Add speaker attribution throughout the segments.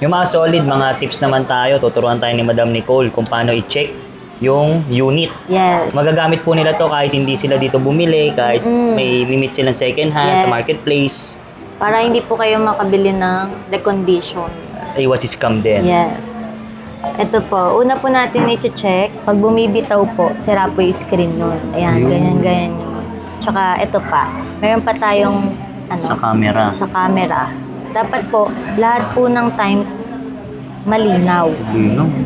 Speaker 1: Yung mga solid, mga tips naman tayo. Tuturuan tayo ni Madam Nicole kung paano i-check yung unit.
Speaker 2: Yes.
Speaker 1: Magagamit po nila to kahit hindi sila dito bumili, kahit may limit silang second hand sa marketplace.
Speaker 2: Para hindi po kayo makabili ng recondition.
Speaker 1: Iwas scam din.
Speaker 2: Yes. Ito po, una po natin i-check. Pag bumibitaw po, sira po yung screen nun. Ayan, ganyan-ganyan yun. Tsaka ito pa, mayroon pa tayong
Speaker 1: Sa camera.
Speaker 2: Sa camera. Dapat po, lahat po ng times malinaw.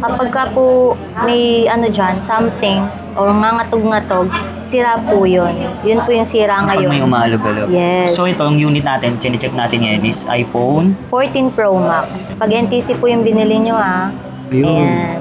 Speaker 2: Kapag ka po may dyan, something, o ngangatog-ngatog, sira po yun. Yun po yung sira ngayon.
Speaker 1: Kapag may umaalog-alog.
Speaker 2: Yes.
Speaker 1: So itong unit natin, chinecheck natin ngayon is iPhone
Speaker 2: 14 Pro Max. Pag NTC po yung binili nyo Ayan.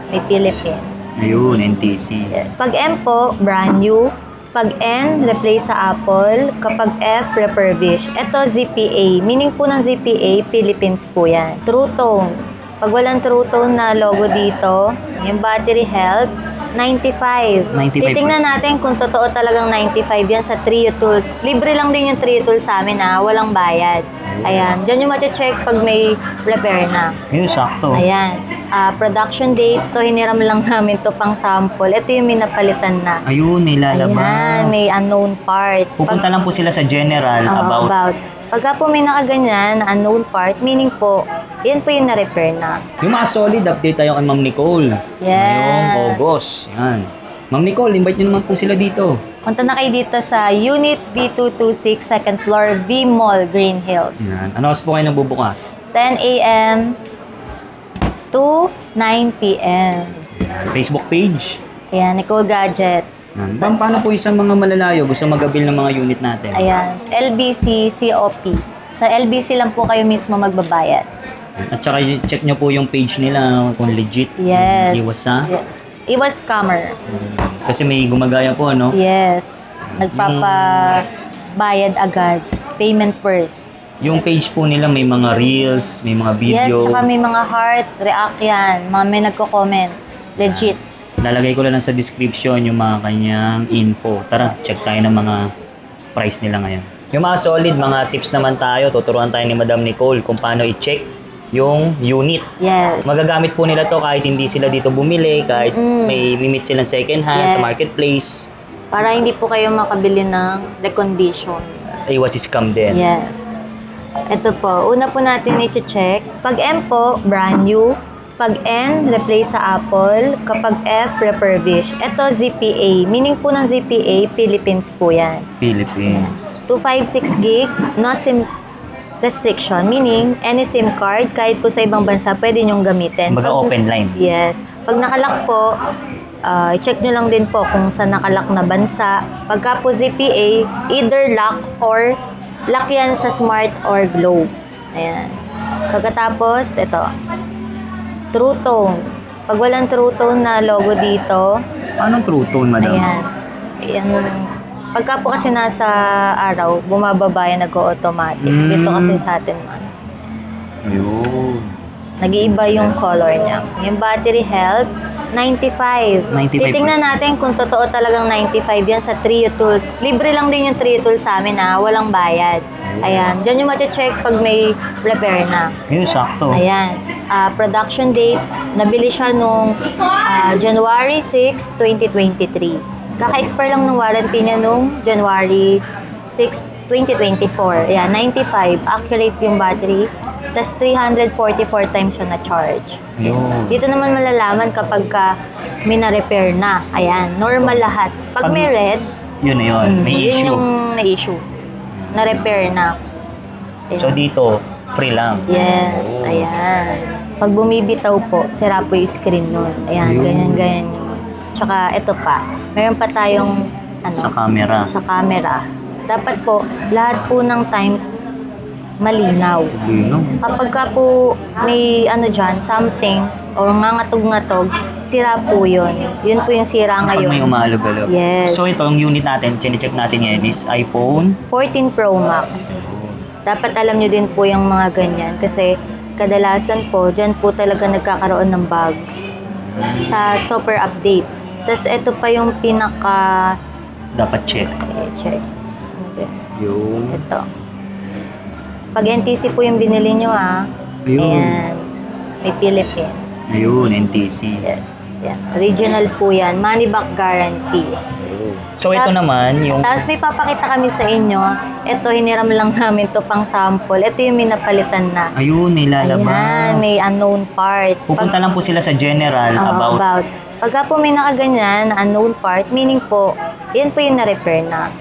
Speaker 2: May Philippines.
Speaker 1: Ayun, NTC.
Speaker 2: Yes. Pag M po, brand new. Pag N, replace sa Apple. Kapag F, refurbish. Ito, ZPA. Meaning po ng ZPA, Philippines po yan. True Tone. Pag walang True Tone na logo dito, yung battery health, 95.
Speaker 1: 95%.
Speaker 2: Titingnan natin kung totoo talagang 95 yan sa Trio Tools. Libre lang din yung Trio Tools sa amin walang bayad. Ayan. Diyan yung check pag may repair na.
Speaker 1: Ayun, sakto.
Speaker 2: Ayan. Production date, to hiniram lang namin to pang sample. Ito yung minapalitan na.
Speaker 1: Ayun, may lalabas.
Speaker 2: Ayan, may unknown part.
Speaker 1: Pupunta lang po sila sa general about.
Speaker 2: Pagka po may nakaganyan, unknown part, meaning po, yan po yung na-repair na.
Speaker 1: Yung mga solid, update tayo kay Ma'am Nicole.
Speaker 2: Yes.
Speaker 1: Ngayong August. Yan. Ma'am Nicole, invite nyo naman po sila dito.
Speaker 2: Punta na kayo dito sa Unit B226, second floor, V Mall, Green Hills.
Speaker 1: Yan. Ano oras po kayo nagbubukas?
Speaker 2: 10 a.m. to 9 p.m.
Speaker 1: Facebook page.
Speaker 2: Ayan, Nicole Gadgets.
Speaker 1: Yan. Paano po isang mga malalayo gusto mag-avail ng mga unit natin?
Speaker 2: Ayan, LBC COP. Sa LBC lang po kayo mismo magbabayad.
Speaker 1: At saka check nyo po yung page nila kung legit.
Speaker 2: Yes.
Speaker 1: Iwas sa?
Speaker 2: Yes. Iwas scammer.
Speaker 1: Kasi may gumagaya po, ano?
Speaker 2: Yes. Nagpapabayad agad. Payment first.
Speaker 1: Yung page po nila may mga reels, may mga
Speaker 2: Yes,
Speaker 1: video.
Speaker 2: saka may mga heart, react yan. Mga may nagko-comment. Legit.
Speaker 1: Lalagay ko lang sa description yung mga kanyang info. Tara, check tayo ng mga price nila ngayon. Yung mga solid, mga tips naman tayo. Tuturuan tayo ni Madam Nicole kung paano i-check yung unit.
Speaker 2: Yes.
Speaker 1: Magagamit po nila to kahit hindi sila dito bumili, kahit may limit silang second hand sa marketplace.
Speaker 2: Para hindi po kayo makabili ng recondition.
Speaker 1: Iwas scam din.
Speaker 2: Yes. Ito po, una po natin i-check. Pag M po, brand new. Pag N, replace sa Apple. Kapag F, refurbish. Ito, ZPA. Meaning po ng ZPA, Philippines po yan.
Speaker 1: Philippines.
Speaker 2: 256 gig, no SIM restriction. Meaning, any SIM card, kahit po sa ibang bansa, pwede nyong gamitin.
Speaker 1: Kumbaga open line.
Speaker 2: Yes. Pag nakalock po, i-check nyo lang din po kung sa nakalock na bansa. Pagka po ZPA, either lock or lock yan sa Smart or Globe. Ayan. Pagkatapos, ito. True Tone. Pag walang True Tone na logo dito,
Speaker 1: Paano True Tone, Madam?
Speaker 2: ayan. Ayan. Pagka po kasi nasa araw, bumababa yan, nag-automatic. Dito kasi sa atin,
Speaker 1: Ayun.
Speaker 2: nag-iiba yung color niya. Yung battery health, 95.
Speaker 1: 95%.
Speaker 2: Titingnan natin kung totoo talagang 95 yan sa Trio Tools. Libre lang din yung Trio Tools sa amin walang bayad. Ayan, dyan yung check pag may repair na.
Speaker 1: Ayun, sakto.
Speaker 2: Ayan, production date, nabili siya nung January 6, 2023. Kaka-expire lang ng warranty niya nung January 6, 2024. Ayan, 95. Accurate yung battery. Tapos 344 times yung na-charge.
Speaker 1: Ayun.
Speaker 2: Dito naman malalaman kapag may na-repair na. Ayan, normal lahat. Pag may red,
Speaker 1: Yun na yun. May
Speaker 2: yun
Speaker 1: issue.
Speaker 2: yung na-issue. Na-repair na. Ayan.
Speaker 1: So dito, free lang.
Speaker 2: Yes, ayan. Pag bumibitaw po, sira po yung screen nun. Ayan, ganyan-ganyan yun. Tsaka ito pa, mayroon pa tayong
Speaker 1: Sa camera.
Speaker 2: sa camera. Dapat po, lahat po ng times malinaw. Kapag ka po may dyan, something, o ngangatog-ngatog, sira po yun. Yun po yung sira
Speaker 1: Kapag may
Speaker 2: ngayon.
Speaker 1: umaalog-alog.
Speaker 2: Yes.
Speaker 1: So itong unit natin, chinecheck natin ngayon is iPhone
Speaker 2: 14 Pro Max. Dapat alam nyo din po yung mga ganyan kasi kadalasan po, dyan po talaga nagkakaroon ng bugs sa software update. Tapos ito pa yung pinaka
Speaker 1: dapat check.
Speaker 2: check. Okay.
Speaker 1: Yung
Speaker 2: Ito. Pag NTC po yung binili nyo
Speaker 1: Ayun.
Speaker 2: Ayan. May Philippines.
Speaker 1: Ayun, NTC.
Speaker 2: Yes. Yan. Original po yan. Money back guarantee.
Speaker 1: So, ito naman, yung...
Speaker 2: Tapos may papakita kami sa inyo. Ito, hiniram lang namin to pang sample. Ito yung minapalitan na.
Speaker 1: Ayun, may lalabas.
Speaker 2: Ayan, may unknown part.
Speaker 1: Pupunta lang po sila sa general about...
Speaker 2: Pagka po may nakaganyan, unknown part, meaning po, yan po yung na-repair na.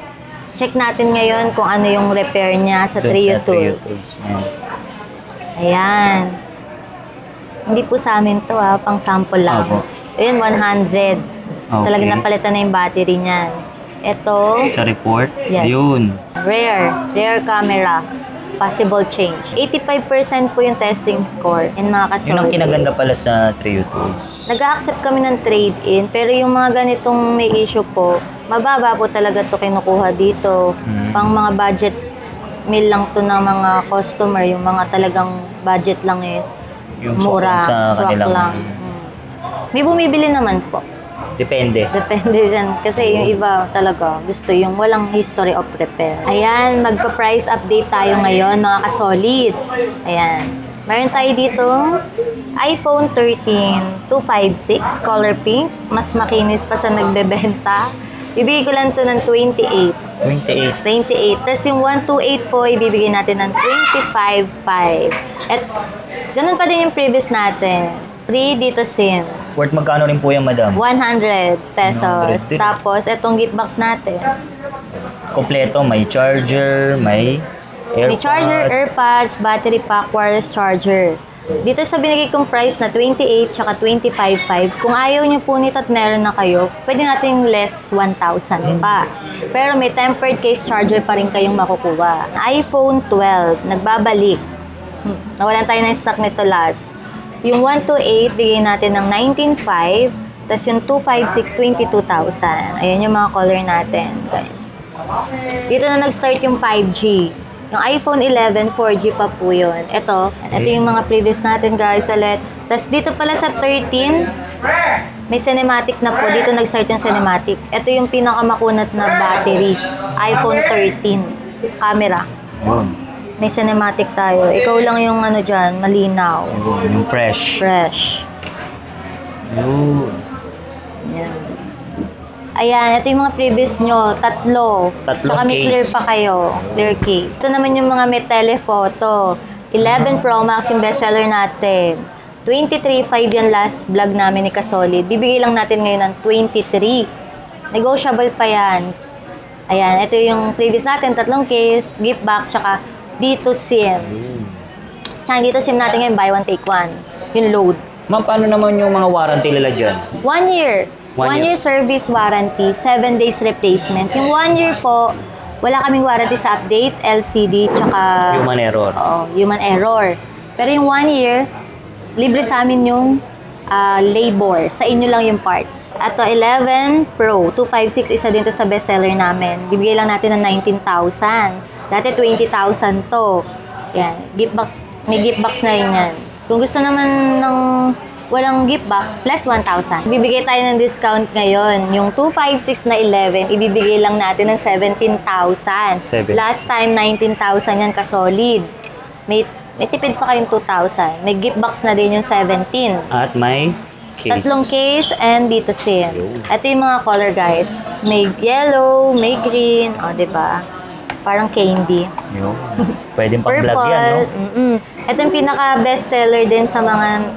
Speaker 2: Check natin ngayon kung ano yung repair niya sa
Speaker 1: dun
Speaker 2: Trio
Speaker 1: sa Trio
Speaker 2: Tools.
Speaker 1: Tools. Ayan.
Speaker 2: Ayan. Hindi po sa amin to pang sample lang.
Speaker 1: Opo.
Speaker 2: Ayun, 100.
Speaker 1: Okay.
Speaker 2: Talaga napalitan na yung battery niyan. Ito,
Speaker 1: Sa report?
Speaker 2: Yes.
Speaker 1: Ayun.
Speaker 2: rear camera. Possible change. 85% po yung testing score. And mga kasolid.
Speaker 1: Yun ang kinaganda pala sa Trio Tools.
Speaker 2: Nag-accept kami ng trade-in, pero yung mga ganitong may issue po, mababa po talaga to kinukuha dito. Pang mga budget meal lang to ng mga customer, yung mga talagang budget lang is
Speaker 1: Yung
Speaker 2: mura,
Speaker 1: sa
Speaker 2: swak
Speaker 1: kanilang...
Speaker 2: lang. May bumibili naman po.
Speaker 1: Depende.
Speaker 2: Depende dyan. Kasi yung iba talaga gusto yung walang history of repair. Ayan, magpa-price update tayo ngayon mga kasolid. Ayan. Meron tayo dito iPhone 13 256 color pink. Mas makinis pa sa nagbebenta. Ibigay ko lang to ng 28.
Speaker 1: 28.
Speaker 2: Tapos yung 128 po, ibibigay natin ng 25.5. At ganun pa din yung previous natin. Free dito SIM.
Speaker 1: Worth magkano rin po yan, madam?
Speaker 2: 100 pesos.
Speaker 1: 100 din.
Speaker 2: Tapos, itong gift box natin.
Speaker 1: Kompleto, may charger, may AirPod.
Speaker 2: May charger, AirPods, battery pack, wireless charger. Dito sa binigay kong price na 28 tsaka 25.5, kung ayaw nyo po nito at meron na kayo, pwede natin less 1,000 pa. Pero may tempered case charger pa rin kayong makukuha. iPhone 12, nagbabalik. Nawalan tayo ng stock nito last. Yung 128, bigay natin ng 19.5, tapos yung 256, 22,000. Ayan yung mga color natin, guys. Dito na nag-start yung 5G. Yung iPhone 11, 4G pa po yun. Ito yung mga previous natin, guys, ulit. Tapos dito pala sa 13, may cinematic na po. Dito nag-start yung cinematic. Ito yung pinakamakunat na battery. iPhone 13. Camera.
Speaker 1: Yun.
Speaker 2: May cinematic tayo. Ikaw lang yung ano dyan, malinaw.
Speaker 1: Yun, yung fresh.
Speaker 2: Fresh.
Speaker 1: Yun.
Speaker 2: Yan. Ayan, ito yung mga previous nyo. Tatlong Tsaka may
Speaker 1: case.
Speaker 2: clear pa kayo. Clear case. Ito naman yung mga may telephoto. 11 Pro Max yung bestseller natin. 23.5 yan last vlog namin ni Kasolid. Bibigay lang natin ngayon ng 23. Negotiable pa yan. Ayan, ito yung previous natin. 3 case, gift box, tsaka dito SIM. Tsaka dito SIM natin ngayon, buy one, take one. Yung load.
Speaker 1: Ma'am, paano naman yung mga warranty nila dyan?
Speaker 2: 1 year.
Speaker 1: 1
Speaker 2: 1 year service warranty, 7 days replacement. Yung 1 year po, wala kaming warranty sa update, LCD, tsaka...
Speaker 1: Human error.
Speaker 2: Oo, human error. Pero yung 1 year, libre sa amin yung labor. Sa inyo lang yung parts. At 11 Pro, 256, isa din to sa bestseller namin. Bibigay lang natin ng 19,000. Dati 20,000 to. Yan, gift box. May gift box na rin yan. Kung gusto naman ng walang gift box, less 1,000. Bibigay tayo ng discount ngayon. Yung 256 na 11, ibibigay lang natin ng 17,000. Last time, 19,000 yan kasolid. May tipid pa kayong 2,000. May gift box na din yung 17.
Speaker 1: At may case.
Speaker 2: 3 case and dito SIM. Ito yung mga color, guys. May yellow, may green. O, diba? Parang candy.
Speaker 1: Yun. Pwedeng pang-vlog yan, no?
Speaker 2: Ito yung pinaka-best seller din sa mga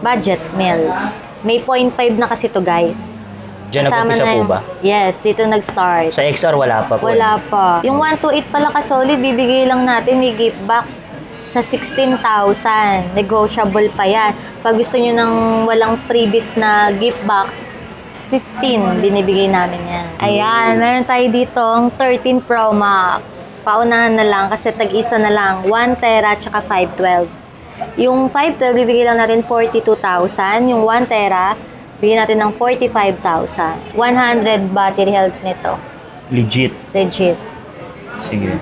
Speaker 2: budget meal. May 0.5 na kasi to, guys.
Speaker 1: Diyan nag-umpisa po ba?
Speaker 2: Yes, dito nag-start.
Speaker 1: Sa XR, wala pa po.
Speaker 2: Wala pa. Yung 128 pala ka-solid, bibigay lang natin. May gift box sa 16,000. Negotiable pa yan. Pag gusto nyo ng walang previous na gift box, 15, binibigay namin yan. Ayan, meron tayo dito ang 13 Pro Max. Paunahan na lang kasi tag-isa na lang. 1 tera tsaka 512. Yung 512, bibigay lang natin 42,000. Yung 1 tera, bigyan natin ng 45,000. 100 battery health nito.
Speaker 1: Legit.
Speaker 2: Legit.
Speaker 1: Sige.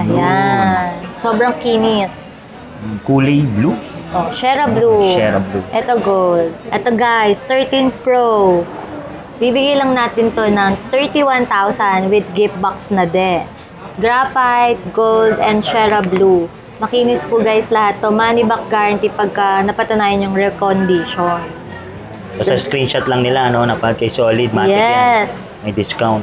Speaker 2: Ayan. Sobrang kinis.
Speaker 1: Kulay blue.
Speaker 2: Oh, Shera Blue.
Speaker 1: Shera Blue.
Speaker 2: Ito gold. Ito guys, 13 Pro. Bibigay lang natin to ng 31,000 with gift box na din. Graphite, gold, and Shera Blue. Makinis po guys lahat to. Money back guarantee pagka napatunayan yung recondition.
Speaker 1: Basta screenshot lang nila, no? Napad kay Solid, matik yan.
Speaker 2: Yes.
Speaker 1: May discount.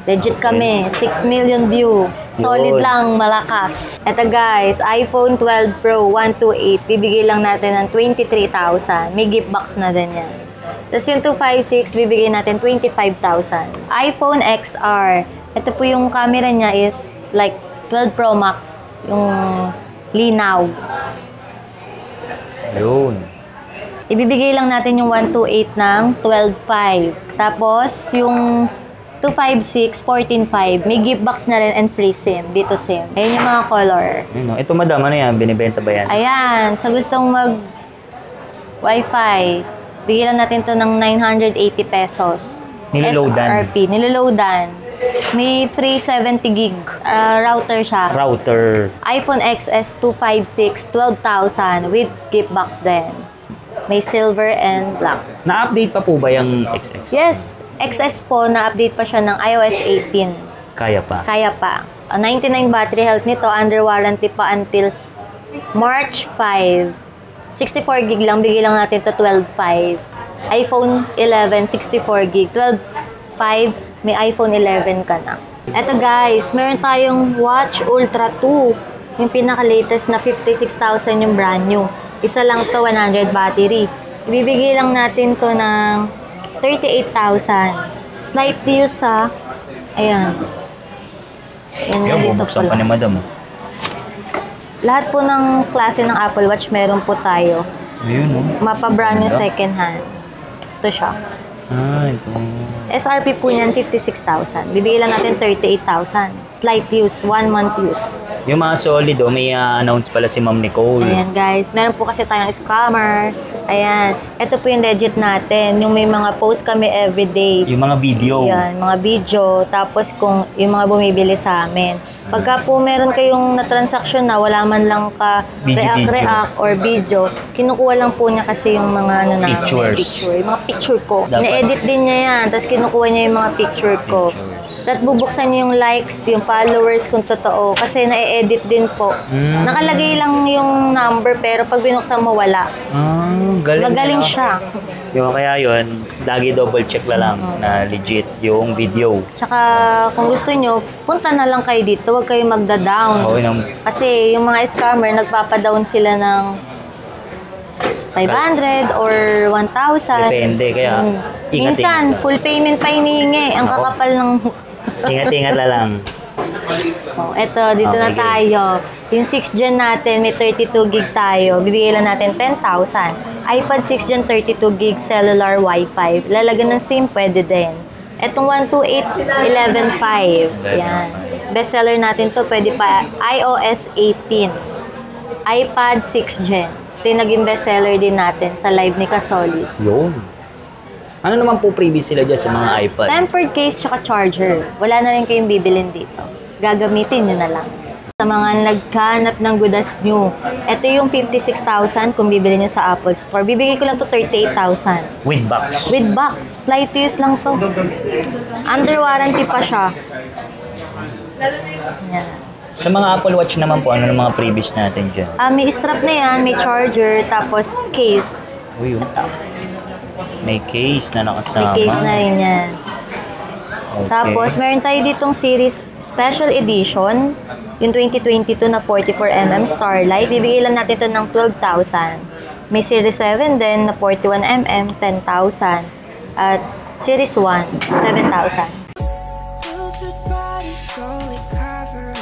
Speaker 2: Legit kami. 6 million view. Solid
Speaker 1: Yun.
Speaker 2: lang, malakas. Eto guys, iPhone 12 Pro 128. Bibigay lang natin ng 23,000. May gift box na din yan. Tapos yung 256, bibigay natin 25,000. iPhone XR. Ito po yung camera niya is like 12 Pro Max. Yung linaw.
Speaker 1: Yun.
Speaker 2: Ibibigay lang natin yung 128 ng 12.5. Tapos, yung 256, 14.5. May gift box na rin and free SIM. Dito SIM. Ayan yung mga color.
Speaker 1: Yun, no? Ito madam, ano yan? Binibenta ba yan?
Speaker 2: Ayan. Sa gustong mag Wi-Fi, bigyan lang natin to ng 980 pesos.
Speaker 1: Nililoadan.
Speaker 2: SRP. Nililoadan. May free 70 gig router siya.
Speaker 1: Router.
Speaker 2: iPhone XS 256, 12,000 with gift box din. May silver and black.
Speaker 1: Na-update pa po ba yung XX?
Speaker 2: Yes, XS po, na-update pa siya ng iOS 18.
Speaker 1: Kaya pa.
Speaker 2: Kaya pa. 99 battery health nito, under warranty pa until March 5. 64 gig lang, bigay lang natin to 12.5. iPhone 11, 64 gig. 12.5, may iPhone 11 ka na. Eto guys, meron tayong Watch Ultra 2. Yung pinaka-latest na 56,000 yung brand new. Isa lang to, 100 battery. Ibibigay lang natin to ng 38,000. Slight use ha. Ayan. Ayan nga
Speaker 1: Yan,
Speaker 2: dito
Speaker 1: bubuksan pa ni
Speaker 2: pala.
Speaker 1: madam.
Speaker 2: Lahat po ng klase ng Apple Watch meron po tayo.
Speaker 1: Ayun, no?
Speaker 2: Mapa-brand new
Speaker 1: Ganda.
Speaker 2: second hand. Ito siya.
Speaker 1: Ito.
Speaker 2: SRP po niyan 56,000. Bibigay lang natin 38,000. Slight use, 1 month use.
Speaker 1: Yung mga Solid, may announce pala si Ma'am Nicole.
Speaker 2: Ayan guys, meron po kasi tayong scammer. Ayan, ito po yung legit natin. Yung may mga post kami everyday.
Speaker 1: Yung mga video.
Speaker 2: Ayan, mga video. Tapos kung yung mga bumibili sa amin. Pagka po meron kayong na-transaction na wala man lang ka
Speaker 1: Video.
Speaker 2: react or video, kinukuha lang po niya kasi yung mga ano namin,
Speaker 1: Pictures.
Speaker 2: picture. Yung mga picture ko.
Speaker 1: Dapat.
Speaker 2: Na-edit din niya yan. Tapos kinukuha niya yung mga picture ko.
Speaker 1: Pictures.
Speaker 2: At bubuksan niyo yung likes, yung followers kung totoo. Kasi na-edit din po. Nakalagay lang yung number pero pag binuksan mo wala.
Speaker 1: Galing.
Speaker 2: Magaling
Speaker 1: na.
Speaker 2: siya.
Speaker 1: Yung kaya yun, lagi double check na lang na legit yung video.
Speaker 2: Tsaka kung gusto nyo, punta na lang kayo dito. Huwag kayo magda-down.
Speaker 1: Okay nang
Speaker 2: Kasi yung mga scammer, nagpapadown sila ng 500 or 1,000.
Speaker 1: depende. Kaya,
Speaker 2: Minsan, full payment pa hinihingi. Ang
Speaker 1: Ako.
Speaker 2: kakapal ng...
Speaker 1: ingat-ingat na lang.
Speaker 2: Oh, eto, dito na
Speaker 1: Okay.
Speaker 2: tayo. Yung 6 Gen natin, may 32 gig tayo. Bibigay lang natin 10,000. iPad 6 Gen 32 gig cellular Wi-Fi. Lalagyan ng SIM, pwede din. Etong 128, 11.5. Yan. Bestseller natin to, pwede pa iOS 18. iPad 6 Gen. Ito yung naging bestseller din natin sa live ni Kasolid.
Speaker 1: Yun. Ano naman po previous sila dyan sa mga iPad?
Speaker 2: Tempered case tsaka charger. Wala na rin kayong bibilin dito. Gagamitin nyo na lang. Sa mga naghanap ng good as new, ito yung 56,000 kung bibili nyo sa Apple Store. Bibigay ko lang to 38,000.
Speaker 1: With box.
Speaker 2: With box. Slight use lang to. Under warranty pa siya. Yan.
Speaker 1: Sa mga Apple Watch naman po, ano ng mga previous natin dyan?
Speaker 2: May strap na yan, may charger, tapos case.
Speaker 1: Uy, yun. May case na
Speaker 2: May
Speaker 1: nakasama.
Speaker 2: case na rin yan.
Speaker 1: Okay.
Speaker 2: Tapos, meron tayo ditong series special edition, yung 2022 na 44mm Starlight. Bibigay lang natin ito ng 12,000. May series 7 din na 41mm, 10,000. At series 1, 7,000.
Speaker 3: Filtered bodies slowly cover